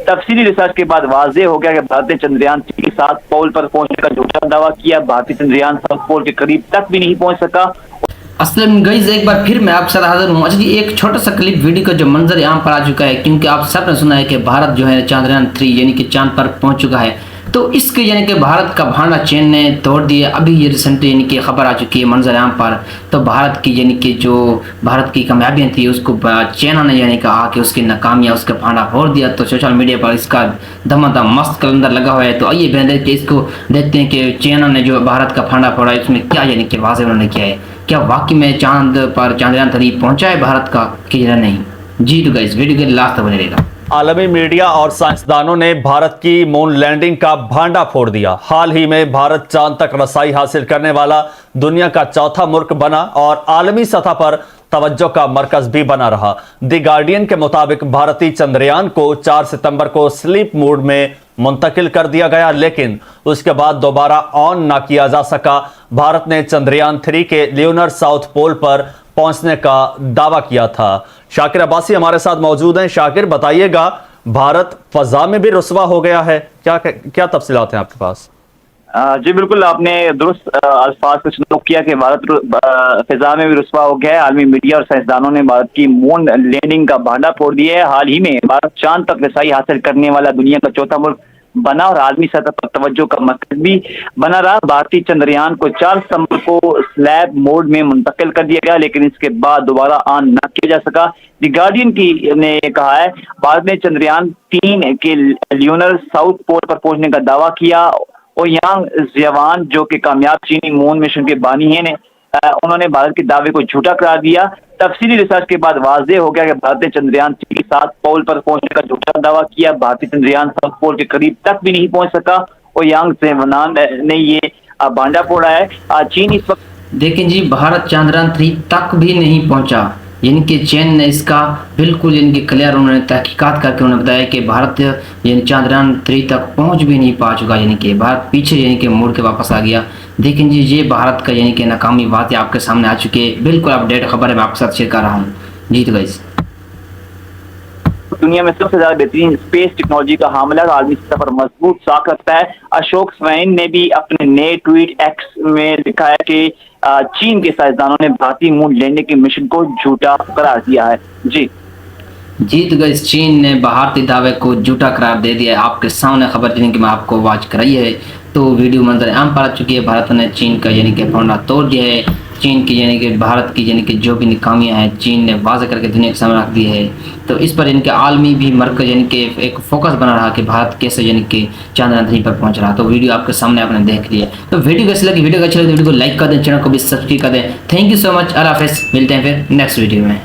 तफसीली रिसर्च के बाद वाज़ेह हो गया कि भारत ने चंद्रयान 3 के साथ पोल पर पहुंचने का झूठा दावा किया। भारतीय चंद्रयान साउथ पोल के करीब तक भी नहीं पहुंच सका। असल में गाइस एक बार फिर मैं आपके साथ हाजिर हूँ। अच्छा जी, एक छोटा सा क्लिप वीडियो का जो मंजर यहाँ पर आ चुका है, क्योंकि आप सबने सुना है कि भारत जो है चंद्रयान 3 यानी कि चांद पर पहुंच चुका है। तो इसके यानी कि भारत का भांडा चीन ने तोड़ दिया। अभी ये रिसेंटली यानी कि खबर आ चुकी है मंजर यहाँ पर। तो भारत की यानी कि जो भारत की कामयाबियाँ थी उसको चाइना ने यानी कि आके उसकी नाकामियाँ उसका भांडा फोड़ दिया। तो सोशल मीडिया पर इसका धमाधम मस्त कैलेंडर लगा हुआ है। तो आइए बेहतर कि इसको देखते हैं कि चाइना ने जो भारत का भांडा फोड़ा इसमें क्या यानी कि वाज़ेह उन्होंने किया है। क्या वाकई में चांद पर चंद्रयान 3 पहुंचा है भारत का कि नहीं? जी तो गाइस वीडियो के लास्ट तक बने रहेगा। आलमी मीडिया और साइंसदानों ने भारत की मून लैंडिंग का भांडा फोड़ दिया। हाल ही में भारत चांद तक रसाई हासिल करने वाला दुनिया का चौथा मुल्क बना और आलमी सतह पर तवज्जो का मरकज भी बना रहा। द गार्डियन के मुताबिक भारतीय चंद्रयान को 4 सितंबर को स्लीप मोड में मुंतकिल कर दिया गया, लेकिन उसके बाद दोबारा ऑन ना किया जा सका। भारत ने चंद्रयान 3 के ल्यूनर साउथ पोल पर पहुंचने का दावा किया था। शाकिर अब्बासी हमारे साथ मौजूद हैं। शाकिर, बताइएगा, भारत फजा में भी रुस्वा हो गया है, क्या तफसीलात हैं आपके पास? जी बिल्कुल, आपने दुरुस्त अल्फाज से नोट किया कि भारत फिजा में भी रुस्वा हो गया है। आलमी मीडिया और साइंसदानों ने भारत की मून लैंडिंग का भांडा फोड़ दिया है। हाल ही में भारत चांद तक रसाई हासिल करने वाला दुनिया का चौथा मुल्क बना और आलमी सतह पर तवज्जो का मरकज भी बना रहा। भारतीय चंद्रयान को 4 सितंबर को स्लैब मोड में मुंतकिल कर दिया गया, लेकिन इसके बाद दोबारा ऑन न किया जा सका। द गार्डियन ने कहा है, भारत ने चंद्रयान 3 के ल्यूनर साउथ पोल पर पहुंचने का दावा किया और यांग ज़ियावान जो कि कामयाब चीनी मून मिशन के बानी हैं उन्होंने भारत के दावे को झूठा करार दिया। तफसीली रिसर्च के बाद वाज़ेह हो गया कि भारत ने चंद्रयान 3 के साथ पोल पर पहुंचने का झूठा दावा किया। भारतीय चंद्रयान साउथ पोल के करीब तक भी नहीं पहुंच सका और यांग ज़ियावान ने ये भांडा फोड़ा है। चीन इस वक्त देखें जी, भारत चंद्रयान 3 तक भी नहीं पहुंचा, यानी कि चीन ने इसका बिल्कुल यानी कि क्लियर उन्होंने तहकीकात करके उन्होंने बताया कि भारत यानी चंद्रयान 3 तक पहुंच भी नहीं पा चुका, यानी कि भारत पीछे यानी कि मुड़ के वापस आ गया। देखें जी, ये भारत का यानी कि नाकामी बातें आपके सामने आ चुकी है। बिल्कुल अपडेट खबर है, मैं आपके साथ शेयर कर रहा हूँ। जी तो गाइस, दुनिया में सबसे ज्यादा बेहतरीन स्पेस टेक्नोलॉजी का हामिला आलमी सतह पर मजबूत साख रखता है। अशोक स्वैन ने भी अपने नए ट्वीट एक्स में लिखा है कि चीन के साइंसदानों ने भारतीय मून लैंडिंग के मिशन को झूठा करार दिया है। जी तो गाइस, चीन ने भारतीय दावे को झूठा करार दे दिया है। आपके सामने खबर जिनकी मैं आपको वाच कराई है। तो वीडियो मंजर आम पर आ चुकी है। भारत ने चीन का यानी कि भांडा तोड़ दिया है। चीन की यानी कि भारत की यानी कि जो भी नाकामियां हैं चीन ने वाज़ेह करके दुनिया के सामने रख दी है। तो इस पर इनके आलमी भी मरकज यानी कि एक फोकस बना रहा कि भारत कैसे यानी कि चंद्रयान 3 पर पहुंच रहा। तो वीडियो आपके सामने आपने देख लिया। तो वीडियो कैसी लगी? वीडियो अच्छी लगी तो वीडियो को लाइक कर दें, चैनल को भी सब्सक्राइब कर दें। Thank you so much. Allah हाफ़िज़, मिलते हैं फिर नेक्स्ट वीडियो में।